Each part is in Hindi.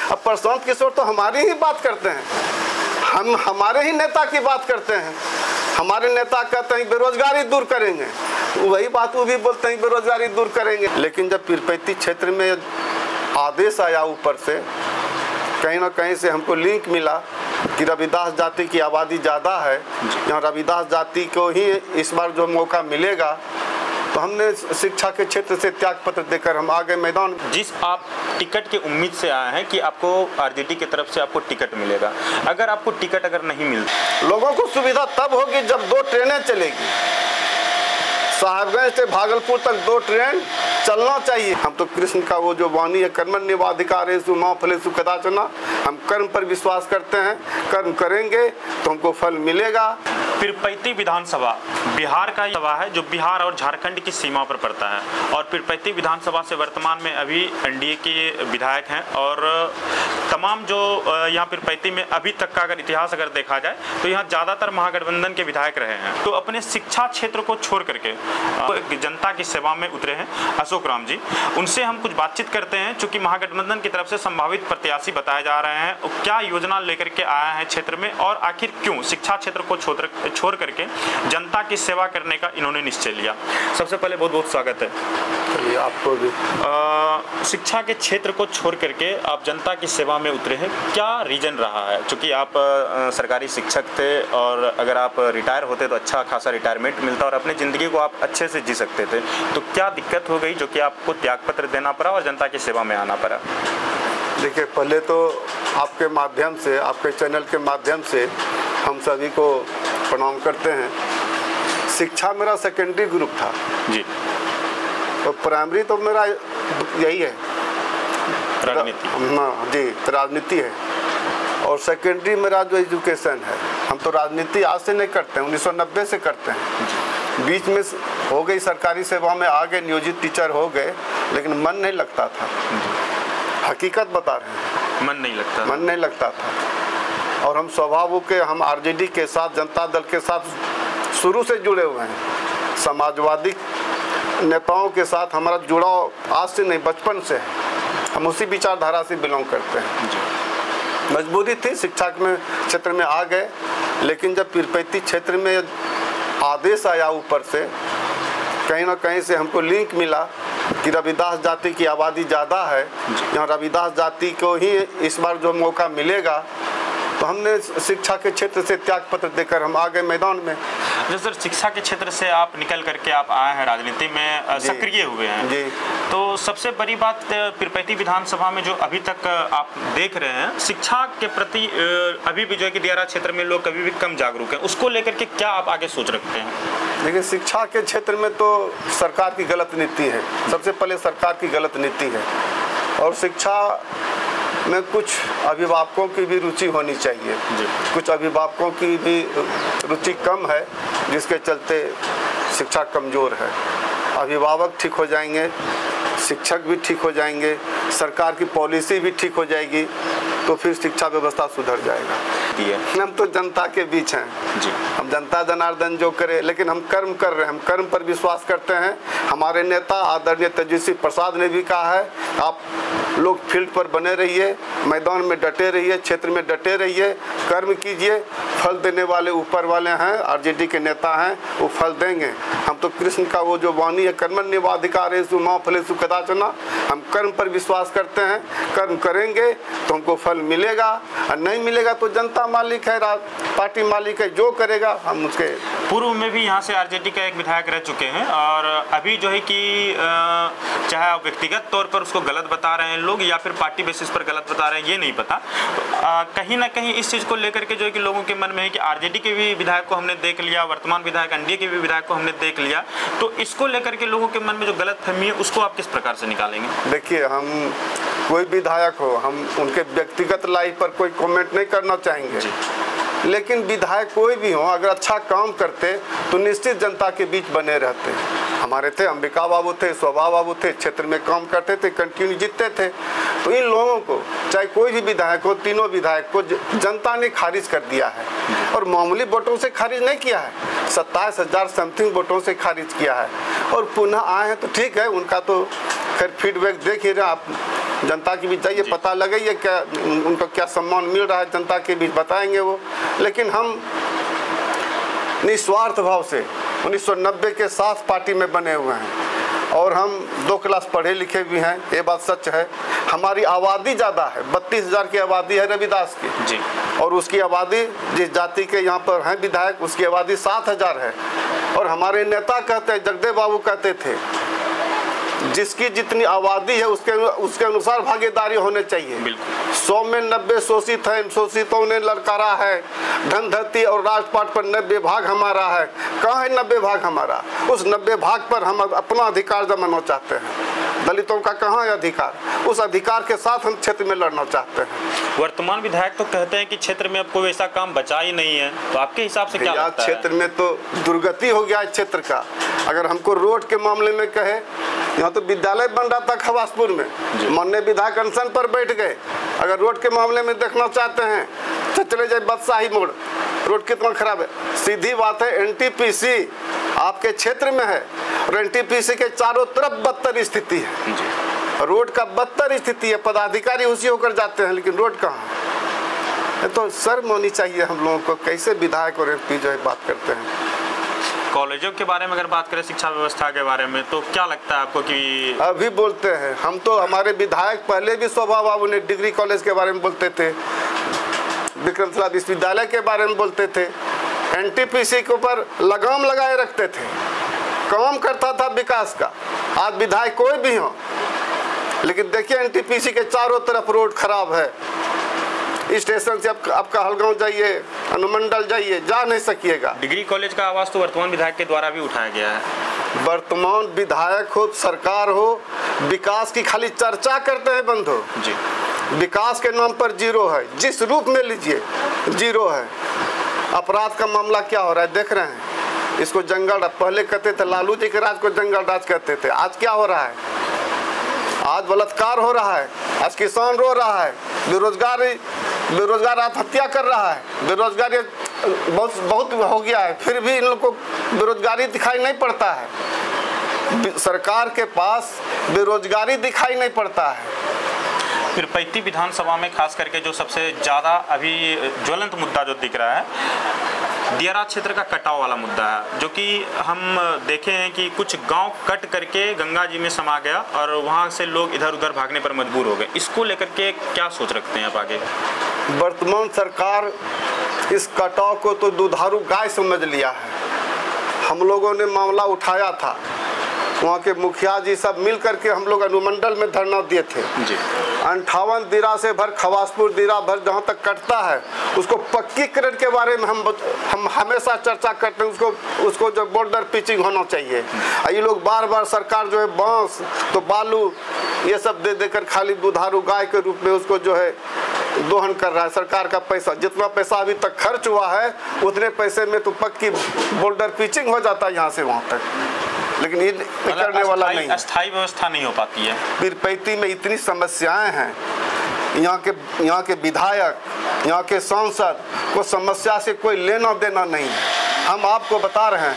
अब प्रशांत किशोर तो हमारी ही बात करते हैं, हम हमारे ही नेता की बात करते हैं। हमारे नेता कहते हैं बेरोजगारी दूर करेंगे, वही बात वो भी बोलते हैं बेरोजगारी दूर करेंगे। लेकिन जब पीरपैंती क्षेत्र में आदेश आया ऊपर से, कहीं ना कहीं से हमको लिंक मिला कि रविदास जाति की आबादी ज़्यादा है, यहाँ रविदास जाति को ही इस बार जो मौका मिलेगा, तो हमने शिक्षा के क्षेत्र से त्याग पत्र देकर हम आगे मैदान। जिस आप टिकट के उम्मीद से आए हैं कि आपको आरजेडी की तरफ से आपको टिकट मिलेगा, अगर आपको टिकट अगर नहीं मिलता, लोगों को सुविधा तब होगी जब 2 ट्रेनें चलेगी। साहिबगंज से भागलपुर तक 2 ट्रेन चलना चाहिए। हम तो कृष्ण का वो जो वाणी है, कर्मण्येवाधिकारेषु मा फलेषु कदाचन, हम कर्म पर विश्वास करते हैं, कर्म करेंगे तो हमको फल मिलेगा। पीरपैंती विधानसभा बिहार का सभा है जो बिहार और झारखंड की सीमा पर पड़ता है, और पीरपैंती विधानसभा से वर्तमान में अभी एनडीए के विधायक हैं, और तमाम जो यहाँ पीरपैंती में अभी तक का अगर इतिहास अगर देखा जाए तो यहाँ ज़्यादातर महागठबंधन के विधायक रहे हैं। तो अपने शिक्षा क्षेत्र को छोड़ करके जनता की सेवा में उतरे हैं अशोक राम जी, उनसे हम कुछ बातचीत करते हैं। चूँकि महागठबंधन की तरफ से संभावित प्रत्याशी बताए जा रहे हैं, क्या योजना लेकर के आया है क्षेत्र में, और आखिर क्यों शिक्षा क्षेत्र को छोड़ करके जनता की सेवा करने का इन्होंने निश्चय लिया। सबसे पहले बहुत बहुत स्वागत है आपको भी। शिक्षा के क्षेत्र को छोड़ करके आप जनता की सेवा में उतरे हैं, क्या रीजन रहा है? चूँकि आप सरकारी शिक्षक थे, और अगर आप रिटायर होते तो अच्छा खासा रिटायरमेंट मिलता और अपनी ज़िंदगी को आप अच्छे से जी सकते थे, तो क्या दिक्कत हो गई जो कि आपको त्यागपत्र देना पड़ा और जनता की सेवा में आना पड़ा? देखिए, पहले तो आपके माध्यम से, आपके चैनल के माध्यम से हम सभी को प्रणाम करते हैं। शिक्षा मेरा सेकेंडरी ग्रुप था जी, और प्राइमरी तो मेरा यही है, राजनीति। हाँ जी, राजनीति है, और सेकेंडरी मेरा जो एजुकेशन है। हम तो राजनीति आज से नहीं करते हैं, 1990 से करते हैं। बीच में हो गई सरकारी सेवा में, आगे नियोजित टीचर हो गए, लेकिन मन नहीं लगता था। हकीकत बता रहे हैं, मन नहीं लगता था। और हम स्वभाव के, हम आरजेडी के साथ, जनता दल के साथ शुरू से जुड़े हुए हैं। समाजवादी नेताओं के साथ हमारा जुड़ाव आज से नहीं, बचपन से है। हम उसी विचारधारा से बिलोंग करते हैं। मजबूरी थी, शिक्षा में क्षेत्र में आ गए, लेकिन जब पीरपैंती क्षेत्र में आदेश आया ऊपर से, कहीं ना कहीं से हमको लिंक मिला कि रविदास जाति की आबादी ज़्यादा है, यहाँ रविदास जाति को ही इस बार जो मौका मिलेगा, तो हमने शिक्षा के क्षेत्र से त्याग पत्र देकर हम आ गए मैदान में। जो सर, शिक्षा के क्षेत्र से आप निकल करके आप आए हैं, राजनीति में सक्रिय हुए हैं जी। तो सबसे बड़ी बात पीरपैंती विधानसभा में जो अभी तक आप देख रहे हैं, शिक्षा के प्रति अभी भी जो है कि दियारा क्षेत्र में लोग कभी भी कम जागरूक हैं, उसको लेकर के क्या आप आगे सोच रखते हैं? देखिए, शिक्षा के क्षेत्र में तो सरकार की गलत नीति है, सबसे पहले सरकार की गलत नीति है, और शिक्षा में कुछ अभिभावकों की भी रुचि होनी चाहिए। कुछ अभिभावकों की भी रुचि कम है, जिसके चलते शिक्षा कमज़ोर है। अभिभावक ठीक हो जाएंगे, शिक्षक भी ठीक हो जाएंगे, सरकार की पॉलिसी भी ठीक हो जाएगी, तो फिर शिक्षा व्यवस्था सुधर जाएगा। हम तो जनता के बीच हैं जी, हम जनता जनार्दन जो करे, लेकिन हम कर्म कर रहे हैं, हम कर्म पर विश्वास करते हैं। हमारे नेता आदरणीय तेजस्वी प्रसाद ने भी कहा है, आप लोग फील्ड पर बने रहिए, मैदान में डटे रहिए, क्षेत्र में डटे रहिए, कर्म कीजिए, फल देने वाले ऊपर वाले हैं, आरजेडी के नेता हैं, वो फल देंगे। हम तो कृष्ण का वो जो वाणी है, कर्मण्येवाधिकारेषु मा फलेषु कदाचन, हम कर्म पर विश्वास करते हैं, कर्म करेंगे तो हमको फल मिलेगा, और नहीं मिलेगा तो जनता मालिक है, पार्टी मालिक है, जो करेगा हम उसके। पूर्व में भी यहाँ से आरजेडी का एक विधायक रह चुके हैं, और अभी जो है कि चाहे आप व्यक्तिगत तौर पर उसको गलत बता रहे हैं लोग, या फिर पार्टी बेसिस पर गलत बता रहे हैं, ये नहीं पता। कहीं ना कहीं इस चीज़ को लेकर के जो है कि लोगों के मन में है कि आरजेडी के भी विधायक को हमने देख लिया, वर्तमान विधायक एनडीए के भी विधायक को हमने देख लिया, तो इसको लेकर के लोगों के मन में जो गलतफहमी है उसको आप किस प्रकार से निकालेंगे? देखिए, हम कोई विधायक हो, हम उनके व्यक्तिगत लाइफ पर कोई कमेंट नहीं करना चाहेंगे, लेकिन विधायक कोई भी हो, अगर अच्छा काम करते तो निश्चित जनता के बीच बने रहते। हमारे थे अंबिका बाबू थे, शोभा बाबू थे, क्षेत्र में काम करते थे, कंटिन्यू जीतते थे। तो इन लोगों को, चाहे कोई भी विधायक हो, तीनों विधायक को जनता ने खारिज कर दिया है, और मामूली वोटों से खारिज नहीं किया है, 27,000 समथिंग वोटों से खारिज किया है। और पुनः आए हैं तो ठीक है, उनका तो खैर फीडबैक देख ही रहे आप, जनता के बीच जाइए, पता लगाइए क्या उनको क्या सम्मान मिल रहा है, जनता के बीच बताएंगे वो। लेकिन हम निस्वार्थ भाव से 1990 के साथ पार्टी में बने हुए हैं और हम 2 क्लास पढ़े लिखे भी हैं, ये बात सच है। हमारी आबादी ज़्यादा है, 32,000 की आबादी है रविदास की जी, और उसकी आबादी जिस जाति के यहाँ पर हैं विधायक उसकी आबादी 7,000 है। और हमारे नेता कहते हैं, जगदेव बाबू कहते थे, जिसकी जितनी आबादी है उसके अनुसार भागीदारी होने चाहिए। 100 में 90 शोषित है, शोषितों ने ललकारा है, धन धरती और राजपाट पर 90 भाग हमारा है। कहाँ है 90 भाग हमारा? उस 90 भाग पर हम अपना अधिकार जमाना चाहते हैं। दलितों का कहाँ है अधिकार? उस अधिकार के साथ हम क्षेत्र में लड़ना चाहते हैं। वर्तमान विधायक तो कहते हैं कि क्षेत्र में अब कोई ऐसा काम बचा ही नहीं है, तो आपके हिसाब से क्या लगता है? क्षेत्र में तो दुर्गति हो गया है क्षेत्र का। अगर हमको रोड के मामले में कहे, यहाँ तो विद्यालय बन रहा था खवासपुर में, माननीय विधायक अनशन पर बैठ गए। अगर रोड के मामले में देखना चाहते हैं तो चले जाए बादशाही मोड़, रोड कितना खराब है। सीधी बात है, एनटीपीसी आपके क्षेत्र में है और एनटीपीसी के चारों तरफ बदतर स्थिति है, रोड का बदतर स्थिति है। पदाधिकारी उसी होकर जाते हैं, लेकिन रोड कहाँ? तो शर्म होनी चाहिए हम लोगों को। कैसे विधायक और एमपी जो है बात करते हैं। कॉलेजों के बारे में अगर बात करें, शिक्षा व्यवस्था के बारे में, तो क्या लगता है आपको कि अभी बोलते हैं? हम तो हमारे विधायक पहले भी शोभा बाबू ने डिग्री कॉलेज के बारे में बोलते थे, विक्रमशिला विश्वविद्यालय के बारे में बोलते थे, एनटीपीसी के ऊपर लगाम लगाए रखते थे, काम करता था विकास का। आज विधायक कोई भी हो, लेकिन देखिए एनटीपीसी के चारों तरफ रोड खराब है। स्टेशन से आपका हलगांव जाइए, अनुमंडल जाइए, जा नहीं सकिएगा। डिग्री कॉलेज का आवाज तो वर्तमान विधायक के द्वारा भी उठाया गया है। वर्तमान विधायक हो, सरकार हो, विकास की खाली चर्चा करते हैं बंधु जी। विकास के नाम पर जीरो है, जिस रूप में लीजिए जीरो है। अपराध का मामला क्या हो रहा है देख रहे हैं। इसको जंगल राज, पहले कहते थे लालू जी के राज को जंगल राज कहते थे, आज क्या हो रहा है? आज बलात्कार हो रहा है, आज किसान रो रहा है, बेरोजगार आत्महत्या कर रहा है, बेरोजगारी बहुत हो गया है, फिर भी इन लोगों को बेरोजगारी दिखाई नहीं पड़ता है। सरकार के पास बेरोजगारी दिखाई नहीं पड़ता है। फिर पीरपैंती विधानसभा में खास करके जो सबसे ज़्यादा अभी ज्वलंत मुद्दा जो दिख रहा है, दियारा क्षेत्र का कटाव वाला मुद्दा है, जो कि हम देखे हैं कि कुछ गांव कट करके गंगा जी में समा गया और वहां से लोग इधर उधर भागने पर मजबूर हो गए। इसको लेकर के क्या सोच रखते हैं आप आगे? वर्तमान सरकार इस कटाव को तो दुधारू गाय समझ लिया है। हम लोगों ने मामला उठाया था, वहाँ के मुखिया जी सब मिल करके हम लोग अनुमंडल में धरना दिए थे जी। 58 दिरा से भर खवासपुर दिरा भर जहाँ तक कटता है उसको पक्कीकरण के बारे में हम हमेशा चर्चा करते हैं। उसको जो बॉर्डर पिचिंग होना चाहिए। ये लोग बार बार सरकार जो है बांस तो बालू ये सब दे देकर खाली दुधारू गाय के रूप में उसको जो है दोहन कर रहा है। सरकार का पैसा, जितना पैसा अभी तक खर्च हुआ है उतने पैसे में तो पक्की बॉर्डर पिचिंग हो जाता है यहाँ से वहाँ तक, लेकिन ये करने वाला नहीं। अस्थायी व्यवस्था नहीं हो पाती है। पीरपैंती में इतनी समस्याएं हैं, यहाँ के विधायक, यहाँ के सांसद को समस्या से कोई लेना देना नहीं है। हम आपको बता रहे हैं,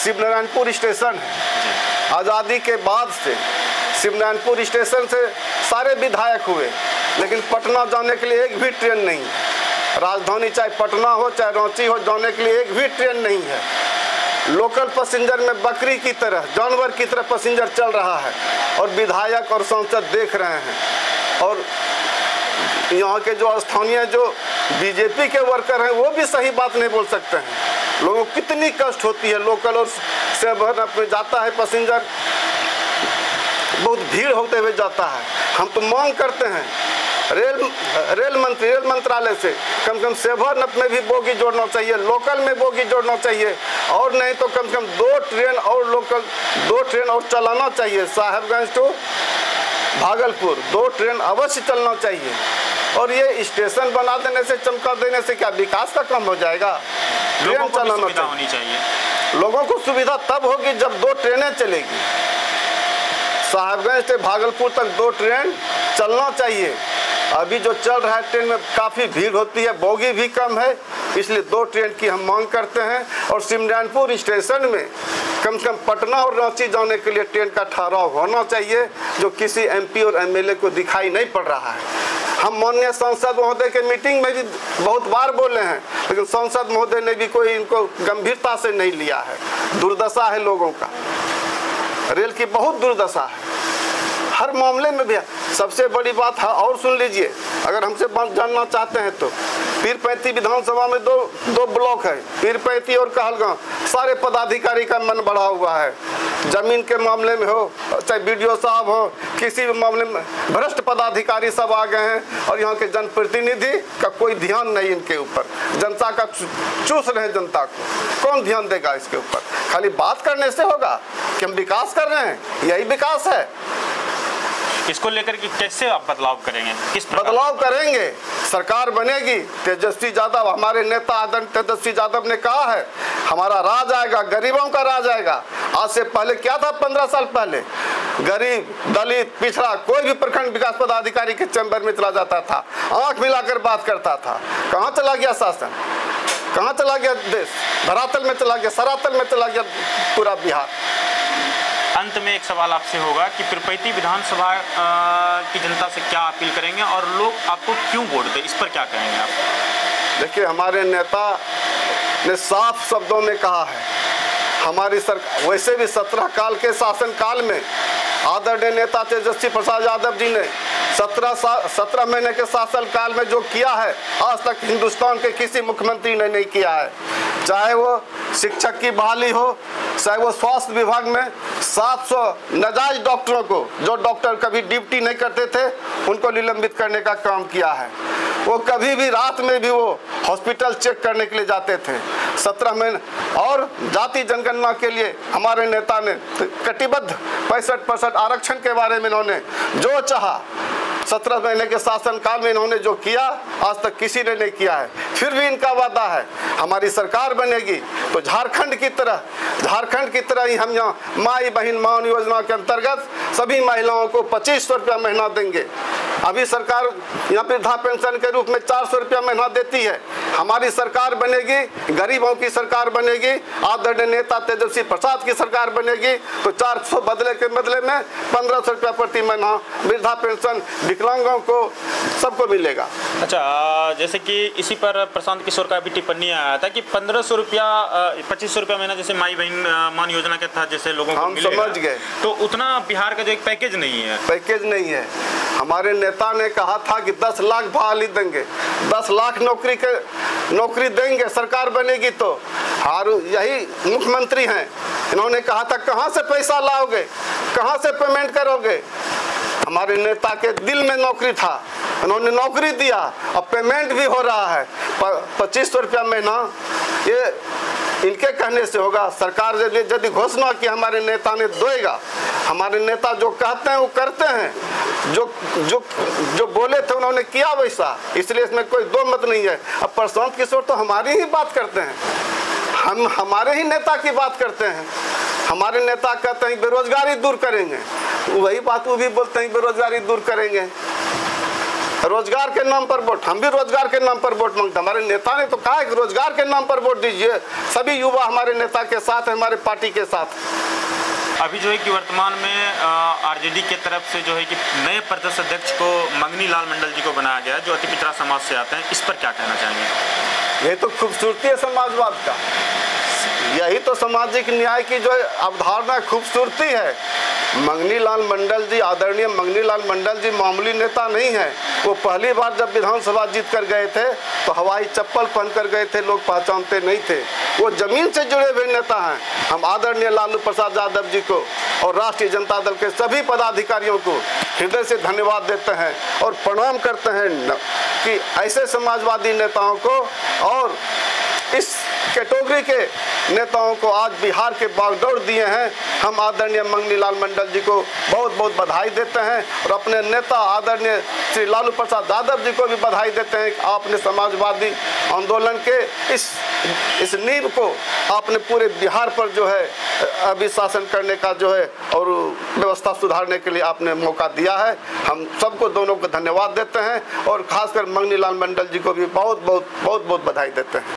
शिवनारायणपुर स्टेशन है, आज़ादी के बाद से शिवनारायणपुर स्टेशन से सारे विधायक हुए, लेकिन पटना जाने के लिए एक भी ट्रेन नहीं है। राजधानी चाहे पटना हो चाहे रांची हो, जाने के लिए एक भी ट्रेन नहीं है। लोकल पैसेंजर में बकरी की तरह, जानवर की तरह पैसेंजर चल रहा है और विधायक और सांसद देख रहे हैं। और यहाँ के जो स्थानीय जो बीजेपी के वर्कर हैं वो भी सही बात नहीं बोल सकते हैं। लोगों को कितनी कष्ट होती है। लोकल और सेवन अपने जाता है पैसेंजर, बहुत भीड़ होते हुए जाता है। हम तो मांग करते हैं रेल मंत्रालय से कम से कम सेवन में भी बोगी जोड़ना चाहिए, लोकल में बोगी जोड़ना चाहिए, और नहीं तो कम से कम 2 ट्रेन और लोकल 2 ट्रेन और चलाना चाहिए। साहेबगंज टू भागलपुर 2 ट्रेन अवश्य चलना चाहिए। और ये स्टेशन बना देने से, चमका देने से क्या विकास का काम हो जाएगा? ट्रेन चलाना चाहिए। लोगों को सुविधा तब होगी जब 2 ट्रेनें चलेगी। साहेबगंज से भागलपुर तक 2 ट्रेन चलना चाहिए। अभी जो चल रहा है ट्रेन में काफ़ी भीड़ होती है, बोगी भी कम है, इसलिए 2 ट्रेन की हम मांग करते हैं। और शिवनारायणपुर स्टेशन में कम से कम पटना और रांची जाने के लिए ट्रेन का ठहराव होना चाहिए, जो किसी MP और MLA को दिखाई नहीं पड़ रहा है। हम माननीय सांसद महोदय के मीटिंग में भी बहुत बार बोले हैं, लेकिन सांसद महोदय ने भी कोई इनको गंभीरता से नहीं लिया है। दुर्दशा है लोगों का, रेल की बहुत दुर्दशा है हर मामले में भी। सबसे बड़ी बात है, और सुन लीजिए, अगर हमसे बात जानना चाहते हैं तो पीरपैंती विधानसभा में दो ब्लॉक है, पीरपैंती और कहलगांव। सारे पदाधिकारी का मन बढ़ा हुआ है, जमीन के मामले में हो चाहे BDO साहब हो, किसी भी मामले में भ्रष्ट पदाधिकारी सब आ गए हैं, और यहाँ के जनप्रतिनिधि का कोई ध्यान नहीं इनके ऊपर। जनता का चूस रहे हैं जनता को, कौन ध्यान देगा इसके ऊपर? खाली बात करने से होगा कि हम विकास कर रहे हैं, यही विकास है। इसको लेकर के कैसे आप बदलाव करेंगे? किस बदलाव करेंगे? सरकार बनेगी, तेजस्वी यादव, हमारे नेता आदरणीय तेजस्वी यादव ने कहा है हमारा राज आएगा, गरीबों का राज आएगा। आज से पहले क्या था? 15 साल पहले गरीब, दलित, पिछड़ा कोई भी प्रखंड विकास पदाधिकारी के चैम्बर में चला जाता था, आंख मिलाकर बात करता था। कहाँ चला गया शासन? कहाँ चला गया देश? धरातल में चला गया, सरातल में चला गया पूरा बिहार। अंत में एक सवाल आपसे होगा कि पीरपैंती विधानसभा की जनता से क्या अपील करेंगे और लोग आपको क्यों वोट दें, इस पर क्या कहेंगे आप? देखिए, हमारे नेता ने साफ शब्दों में कहा है, हमारी सरकार वैसे भी 17 काल के शासन काल में आदरणीय नेता तेजस्वी प्रसाद यादव जी ने 17 महीने के शासन काल में जो किया है, आज तक हिंदुस्तान के किसी मुख्यमंत्री ने नहीं किया है। चाहे वो शिक्षक की बहाली हो, चाहे वो स्वास्थ्य विभाग में 700 नाजायज डॉक्टरों को, जो डॉक्टर कभी ड्यूटी नहीं करते थे, उनको निलंबित करने का काम किया है। वो कभी भी रात में भी वो हॉस्पिटल चेक करने के लिए जाते थे 17 महीने। और जाति जनगणना के लिए हमारे नेता ने कटिबद्ध 65% आरक्षण के बारे में इन्होंने जो चाहा 17 महीने के शासन काल में इन्होंने जो किया, आज तक किसी ने नहीं किया है। फिर भी इनका वादा है हमारी सरकार बनेगी तो झारखंड की तरह ही हम यहाँ माई बहन मान योजना के अंतर्गत सभी महिलाओं को 2500 रुपया महीना देंगे। अभी सरकार यहाँ वृद्धा पेंशन के रूप में 400 रुपया महीना देती है। हमारी सरकार बनेगी, गरीबों की सरकार बनेगी, आदरणीय नेता तेजस्वी प्रसाद की सरकार बनेगी तो 400 बदले के बदले में 1500 रुपया प्रति महीना वृद्धा पेंशन विकलांगों को सबको मिलेगा। अच्छा, जैसे कि इसी पर प्रशांत किशोर का भी टिप्पणी आया था कि 1500 रुपया 2500 रुपया महीना जैसे माई बहन मान योजना के तहत जैसे लोगों को मिलेगा, समझ गए, तो उतना बिहार का जो एक पैकेज नहीं है। हमारे नेता ने कहा था कि 10 लाख बहाली देंगे, 10 लाख नौकरी देंगे सरकार बनेगी तो। यही मुख्यमंत्री हैं, इन्होंने कहा था कहाँ से पैसा लाओगे, कहाँ से पेमेंट करोगे। हमारे नेता के दिल में नौकरी था, उन्होंने नौकरी दिया, अब पेमेंट भी हो रहा है 2500 रुपया महीना। ये इनके कहने से होगा। सरकार यदि घोषणा की हमारे नेता ने देगा, हमारे नेता जो कहते हैं वो करते हैं, जो बोले थे उन्होंने किया वैसा, इसलिए इसमें कोई दो मत नहीं है। अब प्रशांत किशोर तो हमारी ही बात करते हैं, हम हमारे ही नेता की बात करते हैं। हमारे नेता कहते हैं बेरोजगारी दूर करेंगे, वही बात वो भी बोलते हैं बेरोजगारी दूर करेंगे। रोजगार के नाम पर वोट, हम भी रोजगार के नाम पर वोट मांगते। हमारे नेता ने तो कहा है कि रोजगार के नाम पर वोट दीजिए। सभी युवा हमारे नेता के साथ है, हमारे पार्टी के साथ। अभी जो है कि वर्तमान में आरजेडी के तरफ से जो है कि नए प्रदेश अध्यक्ष को मंगनी लाल मंडल जी को बनाया गया है, जो अति पिछड़ा समाज से आते हैं। इस पर क्या कहना चाहेंगे? ये तो खूबसूरती है समाजवाद का, यही तो सामाजिक न्याय की जो अवधारणा खूबसूरती है। मंगनी लाल मंडल जी, आदरणीय मंगनी लाल मंडल जी मामूली नेता नहीं है। वो पहली बार जब विधानसभा जीत कर गए थे तो हवाई चप्पल पहन कर गए थे, लोग पहचानते नहीं थे। वो जमीन से जुड़े हुए नेता हैं। हम आदरणीय लालू प्रसाद यादव जी को और राष्ट्रीय जनता दल के सभी पदाधिकारियों को हृदय से धन्यवाद देते हैं और प्रणाम करते हैं कि ऐसे समाजवादी नेताओं को और इस कैटेगरी के नेताओं को आज बिहार के बागडोर दिए हैं। हम आदरणीय मंगनी लाल मंडल जी को बहुत बहुत बधाई देते हैं और अपने नेता आदरणीय श्री लालू प्रसाद यादव जी को भी बधाई देते हैं कि आपने समाजवादी आंदोलन के इस नींव को आपने पूरे बिहार पर जो है अभी शासन करने का जो है और व्यवस्था सुधारने के लिए आपने मौका दिया है। हम सबको दोनों को धन्यवाद देते हैं और खासकर मंगनी लाल मंडल जी को भी बहुत बहुत बधाई देते हैं।